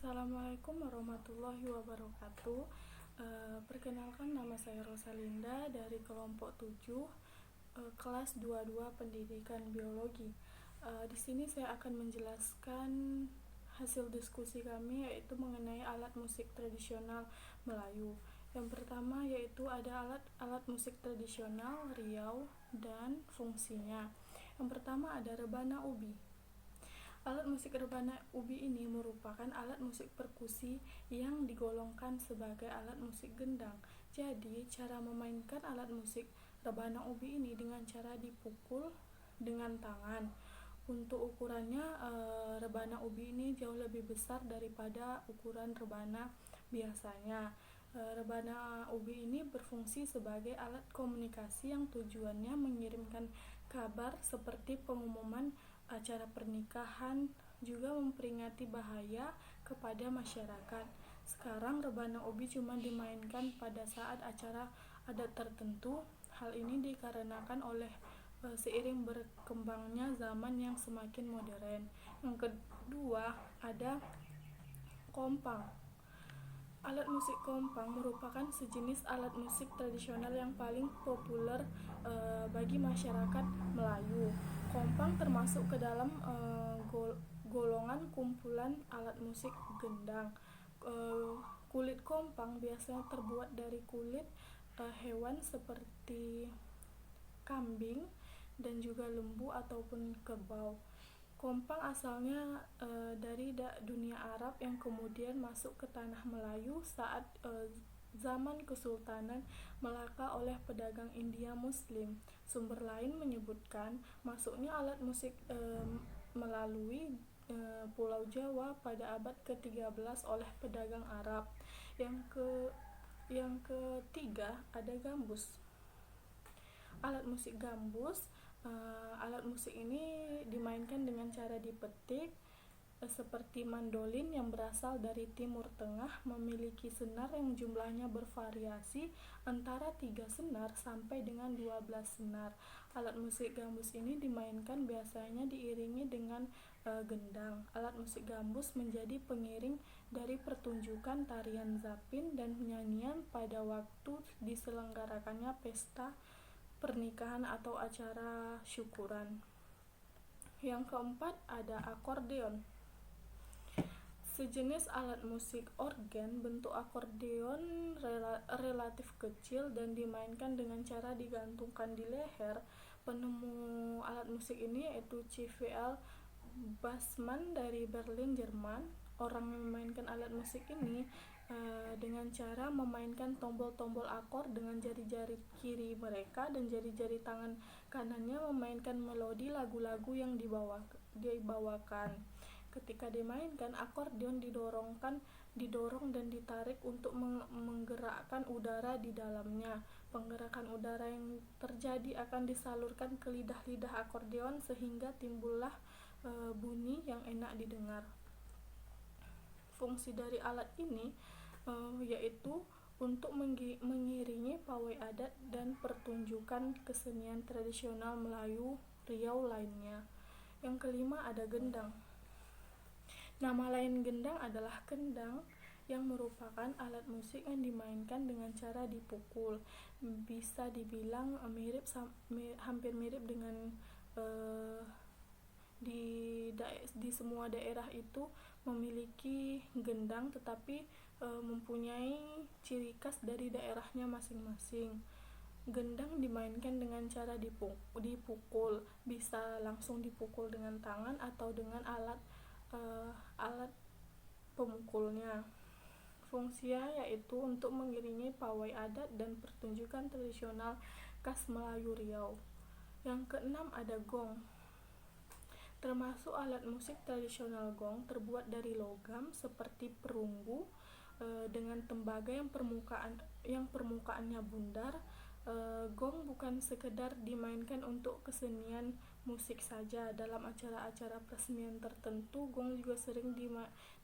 Assalamualaikum warahmatullahi wabarakatuh. Perkenalkan, nama saya Rosalinda dari kelompok 7, kelas 22 Pendidikan Biologi. Di sini saya akan menjelaskan hasil diskusi kami, yaitu mengenai alat musik tradisional Melayu. Yang pertama yaitu ada alat musik tradisional Riau dan fungsinya. Yang pertama ada rebana ubi. Alat musik rebana ubi ini merupakan alat musik perkusi yang digolongkan sebagai alat musik gendang. Jadi, cara memainkan alat musik rebana ubi ini dengan cara dipukul dengan tangan. Untuk ukurannya, rebana ubi ini jauh lebih besar daripada ukuran rebana biasanya. Rebana ubi ini berfungsi sebagai alat komunikasi yang tujuannya mengirimkan kabar seperti pengumuman acara pernikahan, juga memperingati bahaya kepada masyarakat. Sekarang rebana ubi cuma dimainkan pada saat acara adat tertentu. Hal ini dikarenakan oleh seiring berkembangnya zaman yang semakin modern. Yang kedua ada kompang. Alat musik kompang merupakan sejenis alat musik tradisional yang paling populer bagi masyarakat Melayu. Kompang termasuk ke dalam golongan kumpulan alat musik gendang. Kulit kompang biasanya terbuat dari kulit hewan seperti kambing dan juga lembu ataupun kerbau. Kompang asalnya dari dunia Arab yang kemudian masuk ke tanah Melayu saat zaman Kesultanan Melaka oleh pedagang India Muslim. Sumber lain menyebutkan masuknya alat musik melalui Pulau Jawa pada abad ke-13 oleh pedagang Arab. Yang ketiga ada gambus. Alat musik gambus, alat musik ini dimainkan dengan cara dipetik, seperti mandolin yang berasal dari Timur Tengah, memiliki senar yang jumlahnya bervariasi antara 3 senar sampai dengan 12 senar. Alat musik gambus ini dimainkan biasanya diiringi dengan gendang. Alat musik gambus menjadi pengiring dari pertunjukan tarian zapin dan nyanyian pada waktu diselenggarakannya pesta pernikahan atau acara syukuran. Yang keempat ada akordeon. Sejenis alat musik organ, bentuk akordeon relatif kecil dan dimainkan dengan cara digantungkan di leher. Penemu alat musik ini yaitu C.V.L. Bassmann dari Berlin, Jerman. Orang yang memainkan alat musik ini dengan cara memainkan tombol-tombol akor dengan jari-jari kiri mereka, dan jari-jari tangan kanannya memainkan melodi lagu-lagu yang dibawakan. Ketika dimainkan, akordeon didorong dan ditarik untuk menggerakkan udara di dalamnya. Penggerakan udara yang terjadi akan disalurkan ke lidah-lidah akordeon sehingga timbullah bunyi yang enak didengar. Fungsi dari alat ini yaitu untuk mengiringi pawai adat dan pertunjukan kesenian tradisional Melayu Riau lainnya. Yang kelima ada gendang. Nama lain gendang adalah kendang, yang merupakan alat musik yang dimainkan dengan cara dipukul. Bisa dibilang hampir mirip dengan di semua daerah itu memiliki gendang, tetapi mempunyai ciri khas dari daerahnya masing-masing. Gendang dimainkan dengan cara dipukul, bisa langsung dipukul dengan tangan atau dengan alat pemukulnya. Fungsinya yaitu untuk mengiringi pawai adat dan pertunjukan tradisional khas Melayu Riau. Yang keenam ada gong. Termasuk alat musik tradisional gong terbuat dari logam seperti perunggu dengan tembaga yang permukaannya bundar. Gong bukan sekedar dimainkan untuk kesenian musik saja. Dalam acara-acara peresmian tertentu, gong juga sering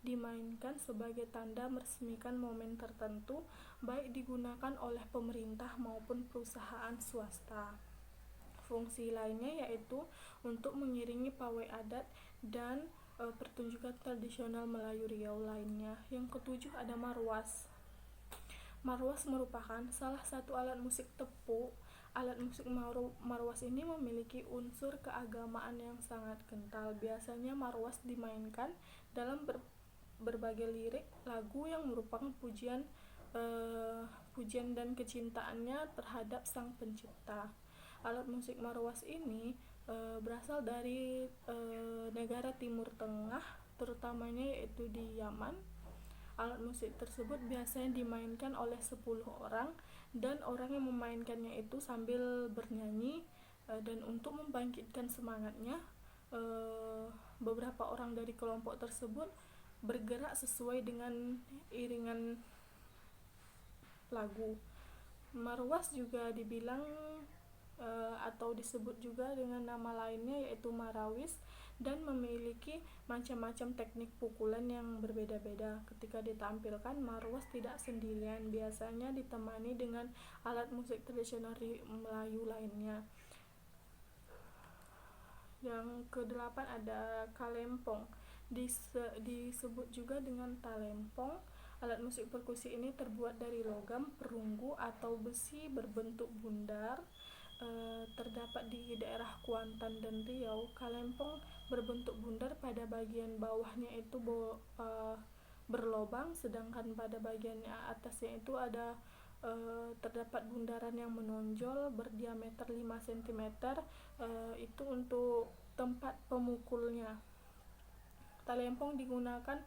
dimainkan sebagai tanda meresmikan momen tertentu, baik digunakan oleh pemerintah maupun perusahaan swasta. Fungsi lainnya yaitu untuk mengiringi pawai adat dan pertunjukan tradisional Melayu Riau lainnya. Yang ketujuh ada marwas. Marwas merupakan salah satu alat musik tepuk. Alat musik marwas ini memiliki unsur keagamaan yang sangat kental. Biasanya marwas dimainkan dalam berbagai lirik lagu yang merupakan pujian dan kecintaannya terhadap Sang Pencipta. Alat musik marwas ini berasal dari negara Timur Tengah, terutamanya yaitu di Yaman. Alat musik tersebut biasanya dimainkan oleh 10 orang dan orang yang memainkannya itu sambil bernyanyi, dan untuk membangkitkan semangatnya, beberapa orang dari kelompok tersebut bergerak sesuai dengan iringan lagu. Marwas juga dibilang atau disebut juga dengan nama lainnya yaitu marawis, dan memiliki macam-macam teknik pukulan yang berbeda-beda. Ketika ditampilkan, marwas tidak sendirian, biasanya ditemani dengan alat musik tradisional Melayu lainnya. Yang kedelapan ada kalempong, disebut juga dengan talempong. Alat musik perkusi ini terbuat dari logam, perunggu atau besi berbentuk bundar. Terdapat di daerah Kuantan dan Riau. Kalempong berbentuk bundar, pada bagian bawahnya itu berlobang, sedangkan pada bagian atasnya itu ada terdapat bundaran yang menonjol berdiameter 5 cm. Itu untuk tempat pemukulnya. Talempong digunakan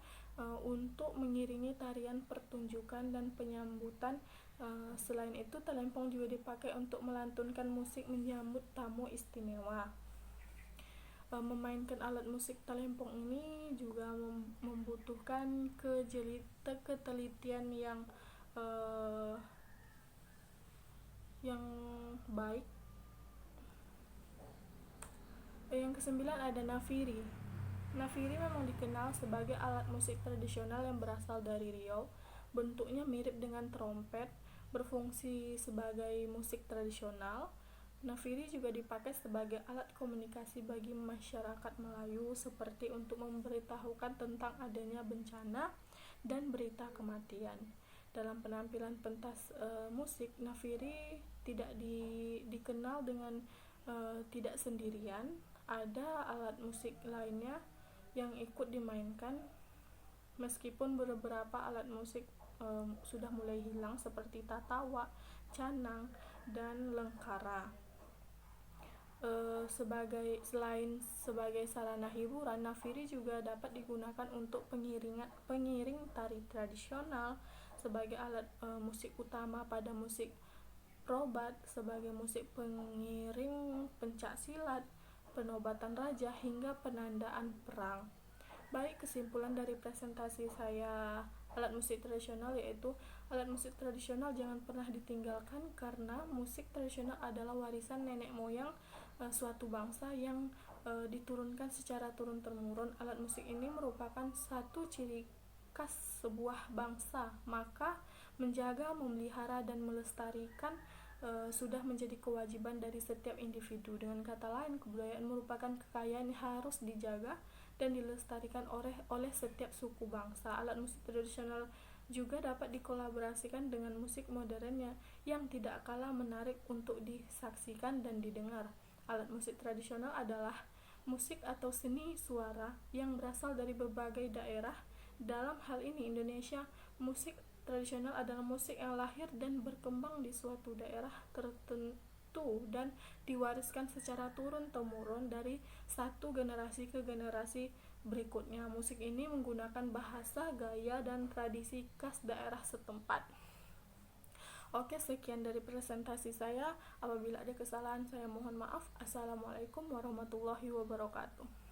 untuk mengiringi tarian pertunjukan dan penyambutan. Selain itu, talempong juga dipakai untuk melantunkan musik menyambut tamu istimewa. Memainkan alat musik talempong ini juga membutuhkan ketelitian yang baik. Yang kesembilan ada nafiri. Nafiri memang dikenal sebagai alat musik tradisional yang berasal dari Riau. Bentuknya mirip dengan trompet, berfungsi sebagai musik tradisional. Nafiri juga dipakai sebagai alat komunikasi bagi masyarakat Melayu, seperti untuk memberitahukan tentang adanya bencana dan berita kematian. Dalam penampilan pentas musik, nafiri tidak dikenal dengan tidak sendirian. Ada alat musik lainnya yang ikut dimainkan, meskipun beberapa alat musik sudah mulai hilang seperti tatawa, canang, dan lengkara. Selain sebagai sarana hiburan, nafiri juga dapat digunakan untuk pengiring tari tradisional, sebagai alat musik utama pada musik probat, sebagai musik pengiring pencak silat, penobatan raja, hingga penandaan perang. Baik, kesimpulan dari presentasi saya alat musik tradisional yaitu alat musik tradisional jangan pernah ditinggalkan, karena musik tradisional adalah warisan nenek moyang suatu bangsa yang diturunkan secara turun-temurun. Alat musik ini merupakan satu ciri khas sebuah bangsa, maka menjaga, memelihara, dan melestarikan sudah menjadi kewajiban dari setiap individu. Dengan kata lain, kebudayaan merupakan kekayaan yang harus dijaga dan dilestarikan oleh setiap suku bangsa. Alat musik tradisional juga dapat dikolaborasikan dengan musik modernnya yang tidak kalah menarik untuk disaksikan dan didengar. Alat musik tradisional adalah musik atau seni suara yang berasal dari berbagai daerah. Dalam hal ini Indonesia, musik tradisional adalah musik yang lahir dan berkembang di suatu daerah tertentu dan diwariskan secara turun-temurun dari satu generasi ke generasi berikutnya. Musik ini menggunakan bahasa, gaya, dan tradisi khas daerah setempat. Oke, sekian dari presentasi saya. Apabila ada kesalahan, saya mohon maaf. Assalamualaikum warahmatullahi wabarakatuh.